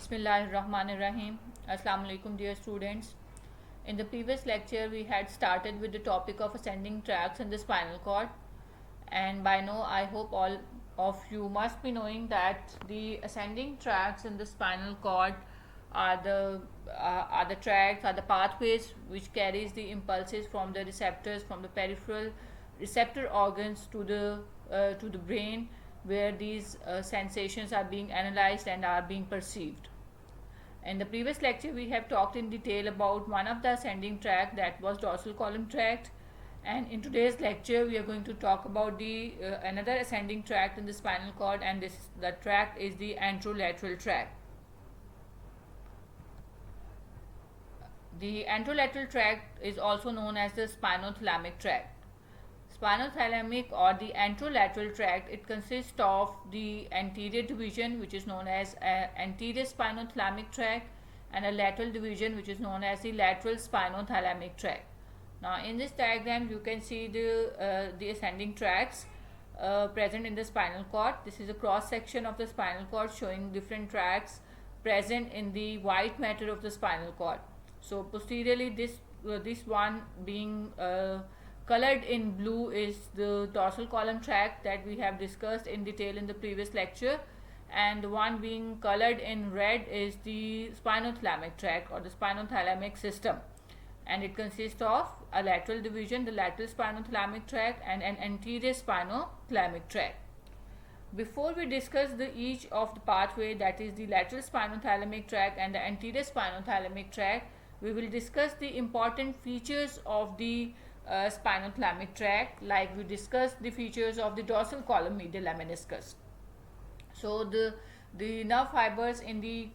Bismillahirrahmanirrahim. Assalamu alaikum, dear students. In the previous lecture, we had started with the topic of ascending tracts in the spinal cord, and by now, I hope all of you must be knowing that the ascending tracts in the spinal cord are the tracts, are the pathways which carries the impulses from the receptors, from the peripheral receptor organs to the brain, where these sensations are being analyzed and are being perceived. In the previous lecture, we have talked in detail about one of the ascending tract, that was dorsal column tract, and in today's lecture we are going to talk about the another ascending tract in the spinal cord, and the tract is the anterolateral tract. The anterolateral tract is also known as the spinothalamic tract. Spinothalamic or the anterolateral tract, it consists of the anterior division, which is known as anterior spinothalamic tract, and a lateral division, which is known as the lateral spinothalamic tract. Now in this diagram you can see the ascending tracts present in the spinal cord. This is a cross section of the spinal cord showing different tracts present in the white matter of the spinal cord. So posteriorly, this one being colored in blue is the dorsal column tract that we have discussed in detail in the previous lecture, and the one being colored in red is the spinothalamic tract or the spinothalamic system, and it consists of a lateral division, the lateral spinothalamic tract, and an anterior spinothalamic tract. Before we discuss each of the pathway, that is the lateral spinothalamic tract and the anterior spinothalamic tract, we will discuss the important features of the spinothalamic tract, like we discussed the features of the dorsal column medial lemniscus. So the nerve fibers in the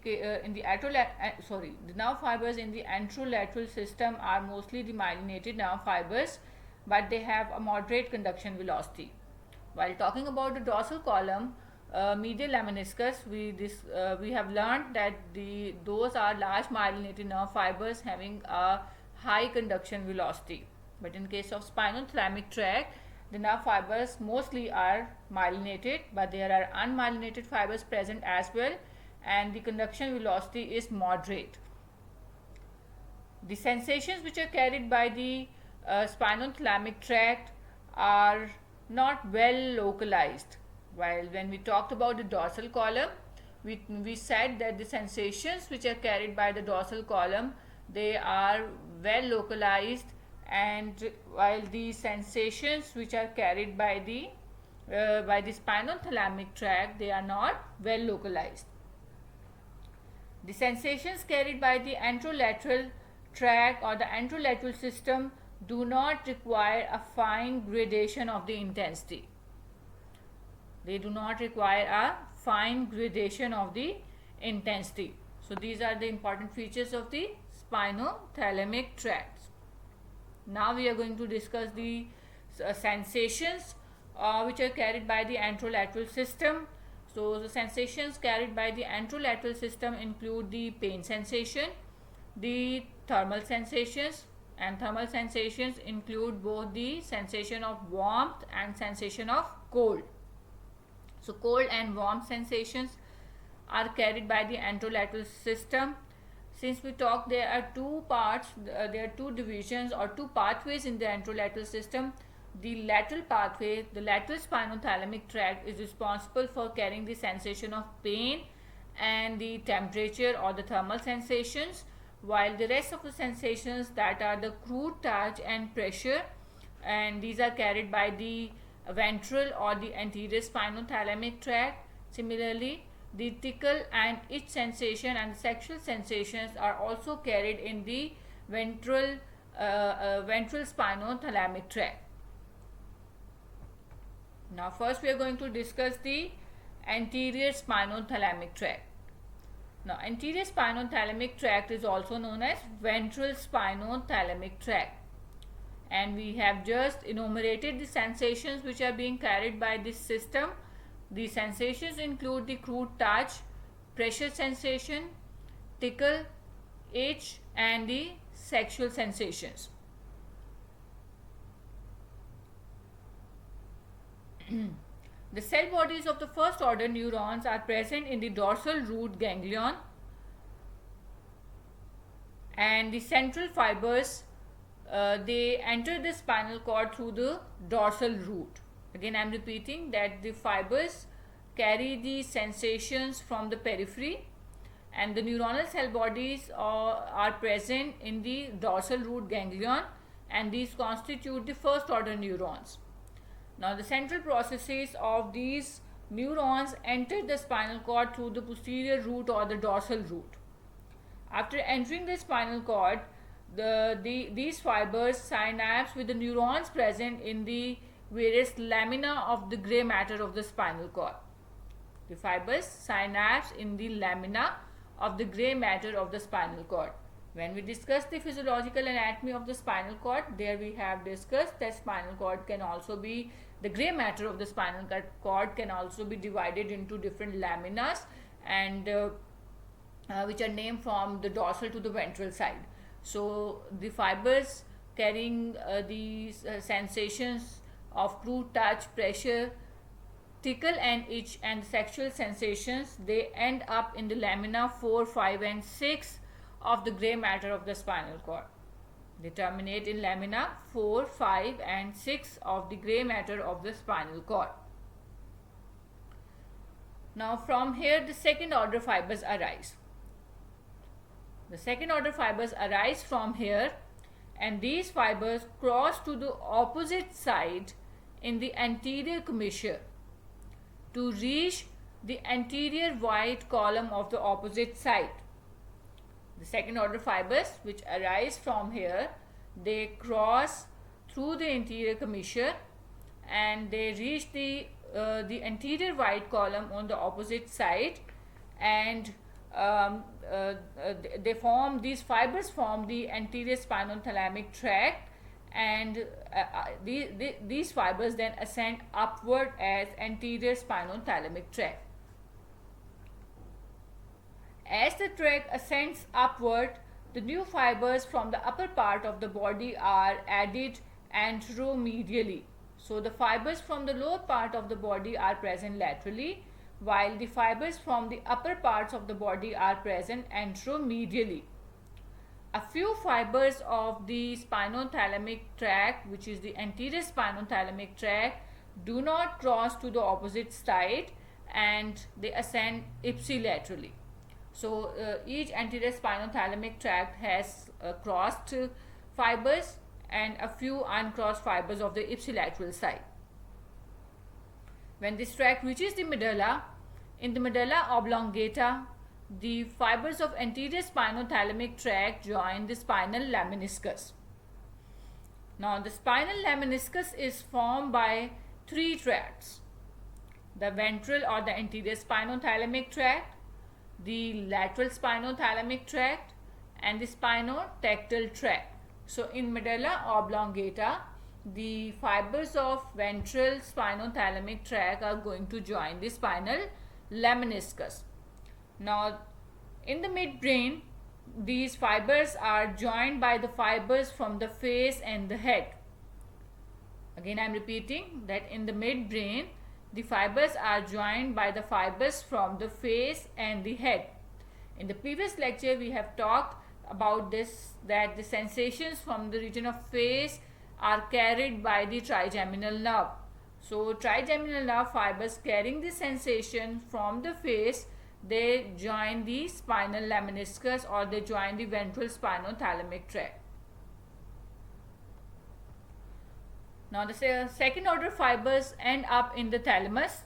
nerve fibers in the anterolateral system are mostly the myelinated nerve fibers, but they have a moderate conduction velocity. While talking about the dorsal column medial lemniscus, we have learned that those are large myelinated nerve fibers having a high conduction velocity. But in case of spinothalamic tract, the nerve fibers mostly are myelinated, but there are unmyelinated fibers present as well, and the conduction velocity is moderate. The sensations which are carried by the spinothalamic tract are not well localized. While when we talked about the dorsal column, we said that the sensations which are carried by the dorsal column, they are well localized, and while the sensations which are carried by the spinothalamic tract, they are not well localized. The sensations carried by the anterolateral tract or the anterolateral system do not require a fine gradation of the intensity. They do not require a fine gradation of the intensity. So these are the important features of the spinothalamic tracts. Now we are going to discuss the sensations which are carried by the anterolateral system. So the sensations carried by the anterolateral system include the pain sensation, the thermal sensations, and thermal sensations include both the sensation of warmth and sensation of cold. So cold and warm sensations are carried by the anterolateral system. Since we talked, there are two parts, there are two divisions or two pathways in the anterolateral system. The lateral pathway, the lateral spinothalamic tract, is responsible for carrying the sensation of pain and the temperature or the thermal sensations, while the rest of the sensations, that are the crude touch and pressure, and these are carried by the ventral or the anterior spinothalamic tract. Similarly, the tickle and itch sensation and sexual sensations are also carried in the ventral spinothalamic tract. Now first we are going to discuss the anterior spinothalamic tract. Now anterior spinothalamic tract is also known as ventral spinothalamic tract, and we have just enumerated the sensations which are being carried by this system. The sensations include the crude touch, pressure sensation, tickle, itch, and the sexual sensations. The cell bodies of the first order neurons are present in the dorsal root ganglion, and the central fibers they enter the spinal cord through the dorsal root. Again, I am repeating that the fibers carry the sensations from the periphery, and the neuronal cell bodies are present in the dorsal root ganglion, and these constitute the first order neurons. Now, the central processes of these neurons enter the spinal cord through the posterior root or the dorsal root. After entering the spinal cord, these fibers synapse with the neurons present in the various lamina of the gray matter of the spinal cord. The fibers synapse in the lamina of the gray matter of the spinal cord. When we discussed the physiological anatomy of the spinal cord, there we have discussed that spinal cord can also be, the gray matter of the spinal cord can also be divided into different laminas, and which are named from the dorsal to the ventral side. So the fibers carrying these sensations of crude touch, pressure, tickle and itch and sexual sensations, they end up in the lamina 4, 5 and 6 of the gray matter of the spinal cord. They terminate in lamina 4, 5 and 6 of the gray matter of the spinal cord. Now from here the second order fibers arise. The second order fibers arise from here, and these fibers cross to the opposite side in the anterior commissure to reach the anterior white column of the opposite side. The second order fibers which arise from here, they cross through the anterior commissure and they reach the anterior white column on the opposite side, and these fibers form the anterior spinothalamic tract, and these fibers then ascend upward as anterior spinothalamic tract. As the tract ascends upward, the new fibers from the upper part of the body are added anteromedially. So the fibers from the lower part of the body are present laterally, while the fibers from the upper parts of the body are present anteromedially. A few fibers of the spinothalamic tract, which is the anterior spinothalamic tract, do not cross to the opposite side and they ascend ipsilaterally. So each anterior spinothalamic tract has crossed fibers and a few uncrossed fibers of the ipsilateral side. When this tract reaches the medulla, in the medulla oblongata, the fibers of anterior spinothalamic tract join the spinal lemniscus. Now the spinal lemniscus is formed by three tracts: the ventral or the anterior spinothalamic tract, the lateral spinothalamic tract, and the spinotectal tract. So in medulla oblongata, the fibers of ventral spinothalamic tract are going to join the spinal lemniscus. Now in the midbrain, these fibers are joined by the fibers from the face and the head. Again, I am repeating that in the midbrain, the fibers are joined by the fibers from the face and the head. In the previous lecture, we have talked about this, that the sensations from the region of face are carried by the trigeminal nerve. So trigeminal nerve fibers carrying the sensation from the face, they join the spinal lemniscus or they join the ventral spinothalamic tract. Now the second order fibers end up in the thalamus,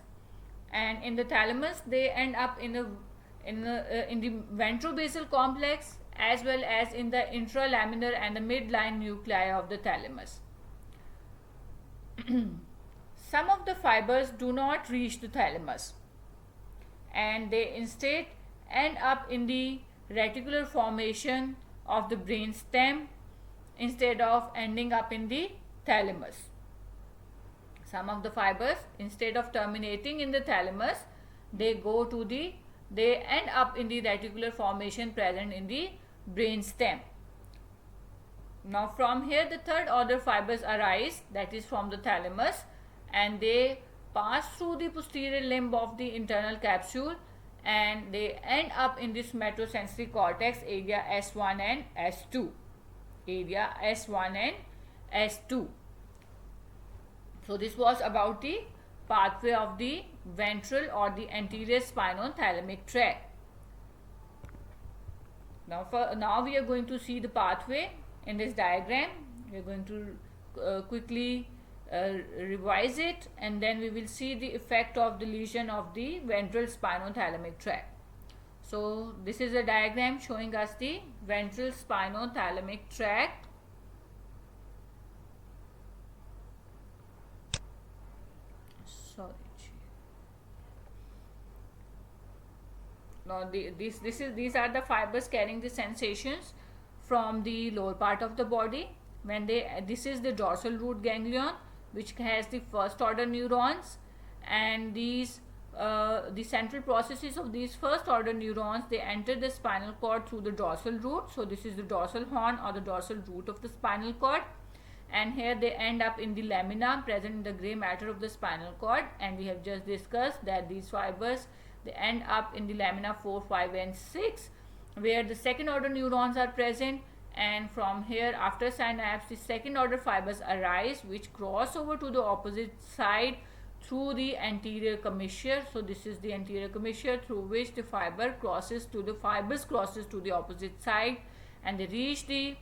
and in the thalamus they end up in the ventrobasal complex as well as in the intralaminar and the midline nuclei of the thalamus. Some of the fibers do not reach the thalamus and they instead end up in the reticular formation of the brain stem instead of ending up in the thalamus. Some of the fibers, instead of terminating in the thalamus, they end up in the reticular formation present in the brain stem. Now from here the third order fibers arise, that is from the thalamus, and they pass through the posterior limb of the internal capsule and they end up in this somatosensory cortex area S1 and S2. Area S1 and S2. So this was about the pathway of the ventral or the anterior spinothalamic tract. Now we are going to see the pathway in this diagram. We are going to quickly revise it, and then we will see the effect of the lesion of the ventral spinothalamic tract. So this is a diagram showing us the ventral spinothalamic tract. Now these are the fibers carrying the sensations from the lower part of the body. This is the dorsal root ganglion, which has the first order neurons, and the central processes of these first order neurons, they enter the spinal cord through the dorsal root. So this is the dorsal horn or the dorsal root of the spinal cord, and here they end up in the lamina present in the gray matter of the spinal cord, and we have just discussed that these fibers, they end up in the lamina 4, 5 and 6, where the second order neurons are present, and from here after synapse the second order fibers arise, which cross over to the opposite side through the anterior commissure. So this is the anterior commissure through which the fibers crosses to the opposite side, and they reach the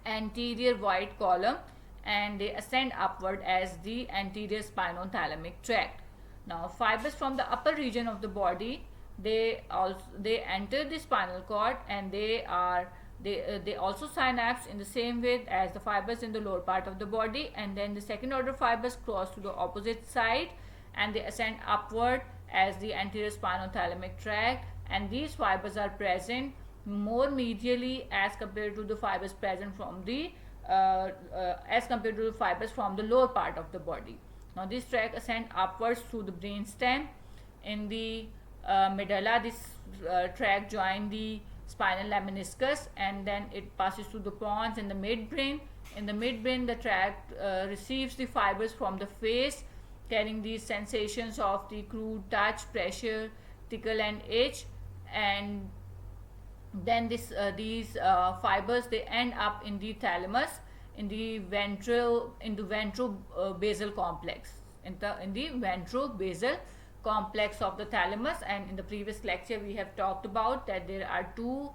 anterior white column and they ascend upward as the anterior spinothalamic tract. Now fibers from the upper region of the body, they enter the spinal cord, and they also synapse in the same way as the fibers in the lower part of the body, and then the second order fibers cross to the opposite side and they ascend upward as the anterior spinothalamic tract, and these fibers are present more medially as compared to the fibers present from the fibers from the lower part of the body. Now this tract ascend upwards through the brain stem. In the medulla, this tract join the spinal lemniscus, and then it passes through the pons in the midbrain. In the midbrain, the tract receives the fibers from the face, carrying these sensations of the crude touch, pressure, tickle and itch, and then these fibers, they end up in the thalamus, in the ventro-basal complex, in the ventro-basal complex of the thalamus. And in the previous lecture we have talked about that there are two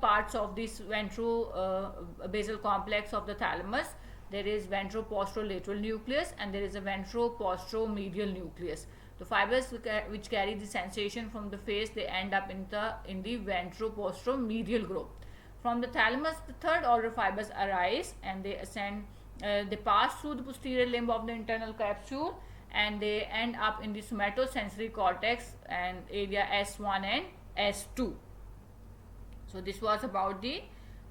parts of this ventro-basal complex of the thalamus. There is ventro-posterolateral nucleus and there is a ventro-posteromedial nucleus. The fibers which carry the sensation from the face, they end up in the ventro-posteromedial group. From the thalamus, the third order fibers arise and they ascend, they pass through the posterior limb of the internal capsule, and they end up in the somatosensory cortex and area S1 and S2. So this was about the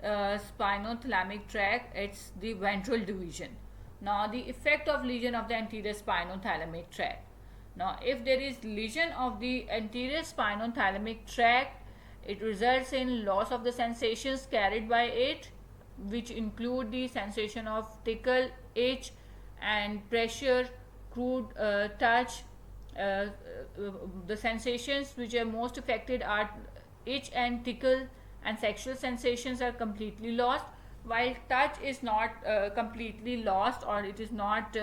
spinothalamic tract. It's the ventral division. Now the effect of lesion of the anterior spinothalamic tract. Now if there is lesion of the anterior spinothalamic tract, it results in loss of the sensations carried by it, which include the sensation of tickle, itch and pressure, crude touch. The sensations which are most affected are itch and tickle, and sexual sensations are completely lost, while touch is not completely lost, or it is not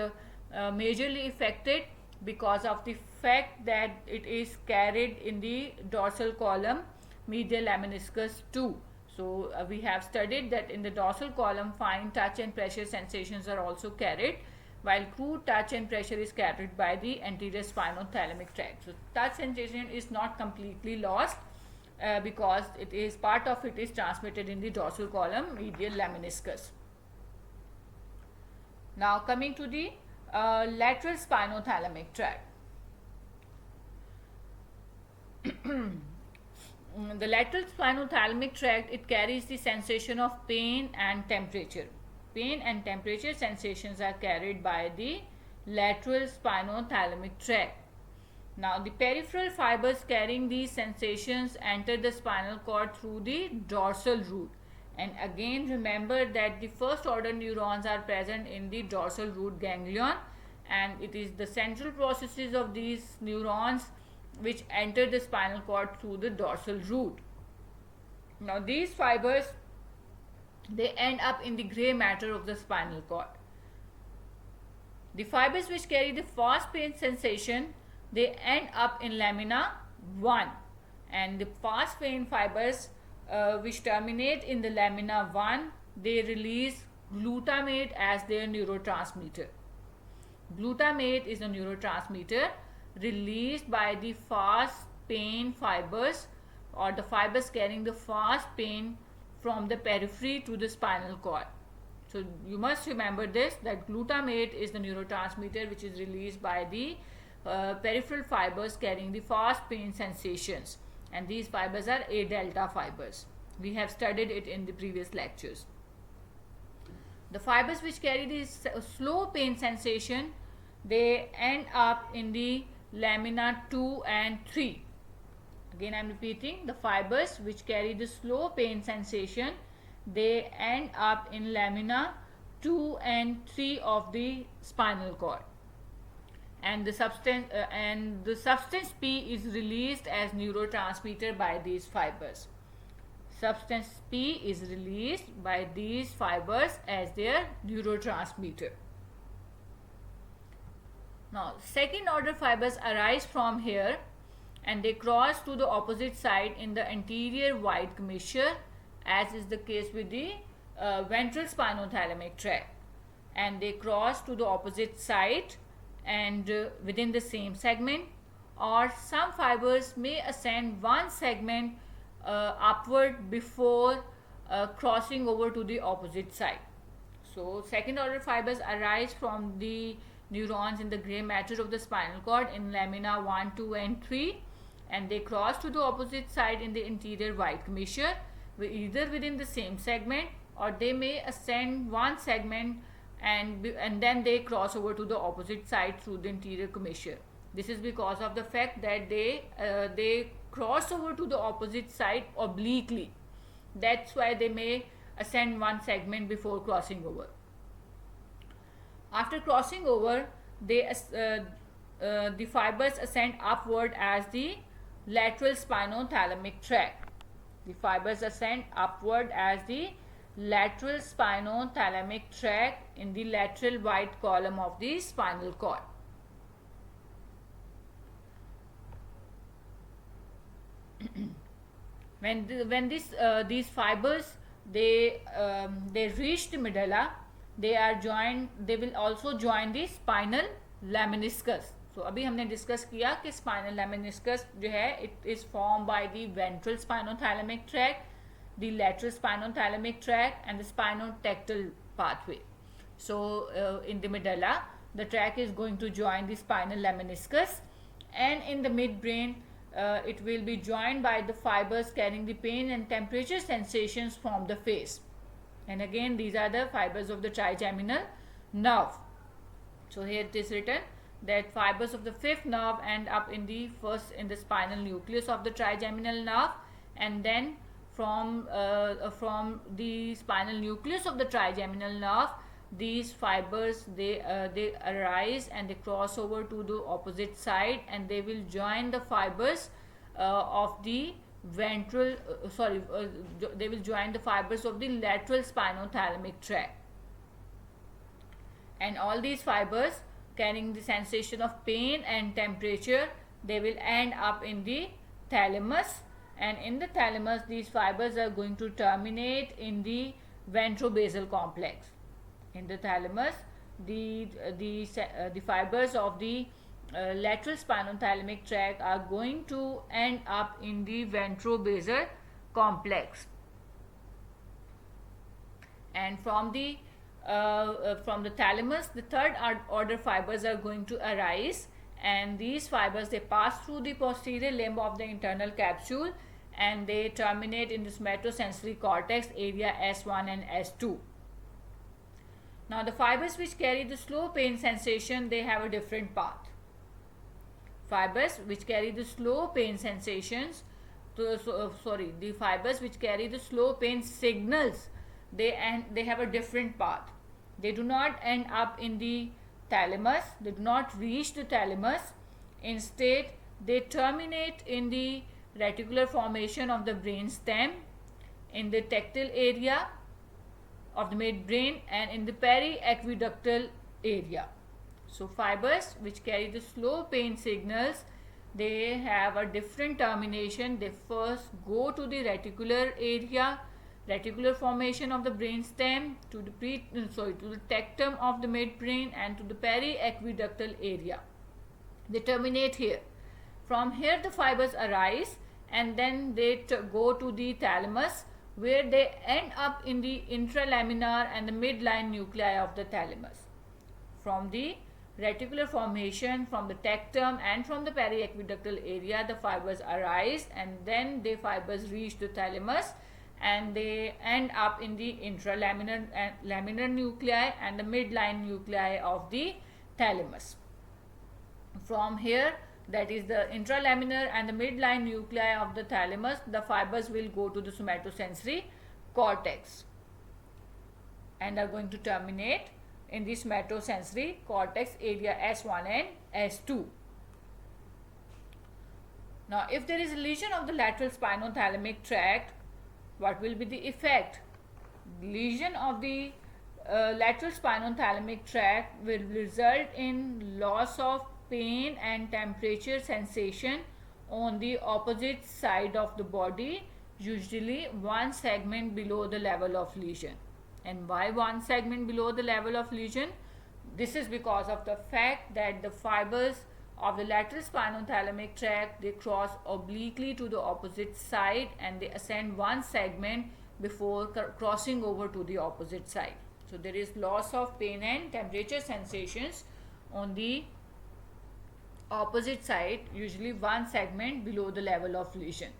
majorly affected because of the fact that it is carried in the dorsal column medial lemniscus 2. So we have studied that in the dorsal column fine touch and pressure sensations are also carried, while crude touch and pressure is carried by the anterior spinothalamic tract. So touch sensation is not completely lost because it is part of it is transmitted in the dorsal column medial lemniscus. Now coming to the lateral spinothalamic tract. The lateral spinothalamic tract, it carries the sensation of pain and temperature. Pain and temperature sensations are carried by the lateral spinothalamic tract. Now the peripheral fibers carrying these sensations enter the spinal cord through the dorsal root. And again remember that the first order neurons are present in the dorsal root ganglion, and it is the central processes of these neurons which enter the spinal cord through the dorsal root. Now these fibers, they end up in the gray matter of the spinal cord. The fibers which carry the fast pain sensation, they end up in lamina 1, and the fast pain fibers which terminate in the lamina 1, they release glutamate as their neurotransmitter. Glutamate is a neurotransmitter released by the fast pain fibers, or the fibers carrying the fast pain from the periphery to the spinal cord. So you must remember this, that glutamate is the neurotransmitter which is released by the peripheral fibers carrying the fast pain sensations, and these fibers are A delta fibers. We have studied it in the previous lectures. The fibers which carry this slow pain sensation, they end up in the lamina 2 and 3. Again I am repeating, the fibers which carry the slow pain sensation, they end up in lamina 2 and 3 of the spinal cord, and the substance P is released as neurotransmitter by these fibers. Substance P is released by these fibers as their neurotransmitter. Now second order fibers arise from here, and they cross to the opposite side in the anterior wide commissure, as is the case with the ventral spinothalamic tract, and they cross to the opposite side and within the same segment, or some fibers may ascend one segment upward before crossing over to the opposite side. So second order fibers arise from the neurons in the gray matter of the spinal cord in lamina 1, 2 and 3, and they cross to the opposite side in the anterior wide commissure, either within the same segment, or they may ascend one segment and then they cross over to the opposite side through the anterior commissure. This is because of the fact that they cross over to the opposite side obliquely. That's why they may ascend one segment before crossing over. After crossing over, the fibers ascend upward as the lateral spinothalamic tract. The fibers ascend upward as the lateral spinothalamic tract in the lateral white column of the spinal cord. When these fibers they reach the medulla, they will also join the spinal lemniscus. So अभी हमने discuss किया कि spinal lemniscus जो है it is form by the ventral spinothalamic tract, the lateral spinothalamic tract and the spinotectal pathway. So in the medulla, the tract is going to join the spinal lemniscus, and in the midbrain it will be joined by the fibers carrying the pain and temperature sensations from the face. And again, these are the fibers of the trigeminal nerve. So here it is written that fibers of the fifth nerve end up in the spinal nucleus of the trigeminal nerve, and then from the spinal nucleus of the trigeminal nerve, these fibers they arise and they cross over to the opposite side, and they will join the fibers of the ventral they will join the fibers of the lateral spinothalamic tract, and all these fibers carrying the sensation of pain and temperature, they will end up in the thalamus, and in the thalamus these fibers are going to terminate in the ventrobasal complex. In the thalamus, the fibers of the lateral spinothalamic tract are going to end up in the ventrobasal complex, and from the thalamus, the third order fibers are going to arise, and these fibers they pass through the posterior limb of the internal capsule, and they terminate in the somatosensory cortex area S1 and S2. Now the fibers which carry the slow pain sensation, they have a different path. Fibers which carry the slow pain sensations, the fibers which carry the slow pain signals, they have a different path. They do not end up in the thalamus, they do not reach the thalamus. Instead, They terminate in the reticular formation of the brain stem, in the tactile area of the midbrain, and in the periaqueductal area. So fibers which carry the slow pain signals, they have a different termination. They first go to the reticular area, reticular formation of the brain stem, to the tectum of the midbrain, and to the periaqueductal area. They terminate here. From here the fibers arise, and then they go to the thalamus, where they end up in the intralaminar and the midline nuclei of the thalamus. From the reticular formation, from the tectum and from the periaqueductal area, the fibers arise, and then the fibers reach the thalamus, and they end up in the intralaminar and laminar nuclei and the midline nuclei of the thalamus. From here, that is the intralaminar and the midline nuclei of the thalamus, the fibers will go to the somatosensory cortex and are going to terminate in the somatosensory cortex area S1 and S2. Now, if there is a lesion of the lateral spinothalamic tract, what will be the effect? Lesion of the lateral spinothalamic tract will result in loss of pain and temperature sensation on the opposite side of the body, usually one segment below the level of lesion. And why one segment below the level of lesion? This is because of the fact that the fibers of the lateral spinothalamic tract, they cross obliquely to the opposite side and they ascend one segment before crossing over to the opposite side. So there is loss of pain and temperature sensations on the opposite side, usually one segment below the level of lesion.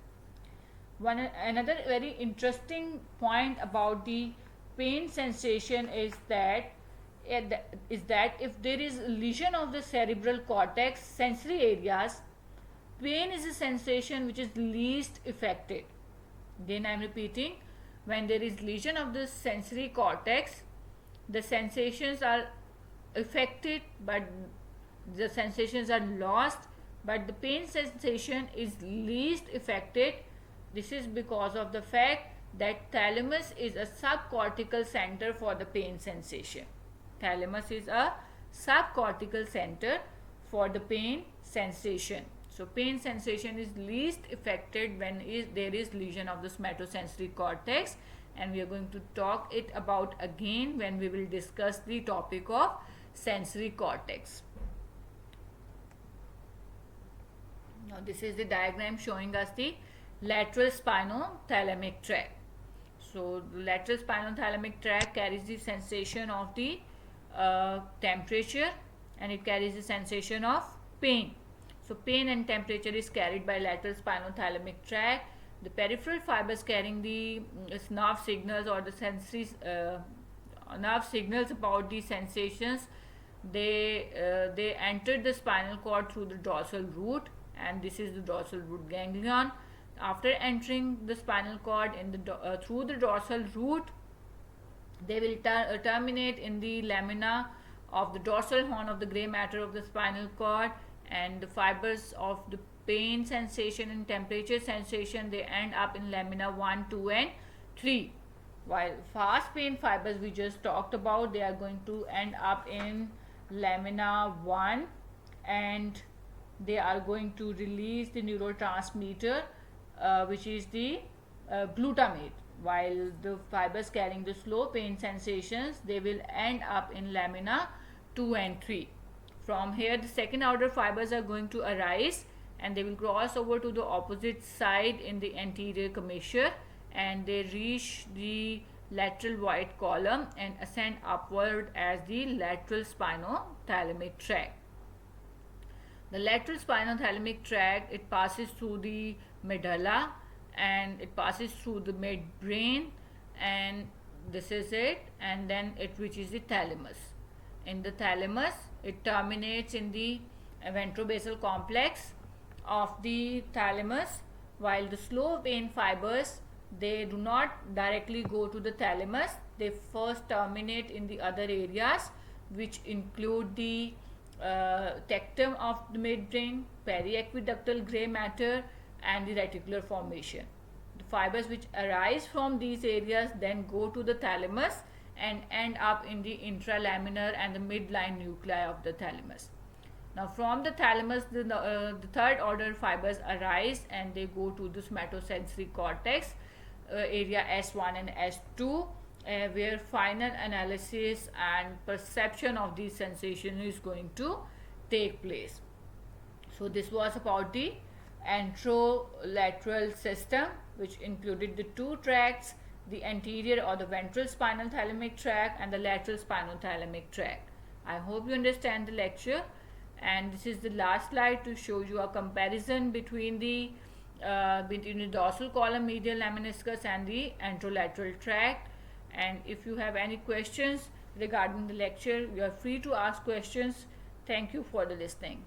Another very interesting point about the pain sensation is that if there is lesion of the cerebral cortex sensory areas, pain is a sensation which is least affected. Again, I am repeating, when there is lesion of the sensory cortex, the sensations are affected, but the sensations are lost, but the pain sensation is least affected. This is because of the fact that thalamus is a subcortical center for the pain sensation. Thalamus is a subcortical center for the pain sensation. So pain sensation is least affected when there is lesion of the somatosensory cortex, and we are going to talk it about again when we will discuss the topic of sensory cortex. Now this is the diagram showing us the lateral spinothalamic tract. So the lateral spinothalamic tract carries the sensation of the temperature, and it carries the sensation of pain. So pain and temperature is carried by lateral spinothalamic tract. The peripheral fibers carrying the nerve signals or the sensory nerve signals about the sensations, they enter the spinal cord through the dorsal root, and this is the dorsal root ganglion. After entering the spinal cord through the dorsal root, they will terminate in the lamina of the dorsal horn of the gray matter of the spinal cord, and the fibers of the pain sensation and temperature sensation, they end up in lamina 1, 2 and 3. While fast pain fibers we just talked about, they are going to end up in lamina 1, and they are going to release the neurotransmitter which is the glutamate, while the fibers carrying the slow pain sensations, they will end up in lamina 2 and 3. From here the second order fibers are going to arise, and they will cross over to the opposite side in the anterior commissure, and they reach the lateral white column and ascend upward as the lateral spinothalamic tract. The lateral spinothalamic tract, it passes through the medulla and it passes through the midbrain, and this is it, and then it reaches the thalamus. In the thalamus, it terminates in the ventrobasal complex of the thalamus, while the slow pain fibers, they do not directly go to the thalamus. They first terminate in the other areas, which include the tectum of the midbrain, periaqueductal gray matter, and the reticular formation. The fibers which arise from these areas then go to the thalamus and end up in the intralaminar and the midline nuclei of the thalamus. Now from the thalamus, the third order fibers arise and they go to the somatosensory cortex, area S1 and S2, where final analysis and perception of these sensations is going to take place. So this was about the anterolateral system, which included the two tracts, the anterior or the ventral spinal thalamic tract and the lateral spinal thalamic tract. I hope you understand the lecture, and this is the last slide to show you a comparison between the dorsal column medial lemniscus and the anterolateral tract. And if you have any questions regarding the lecture, you are free to ask questions. Thank you for the listening.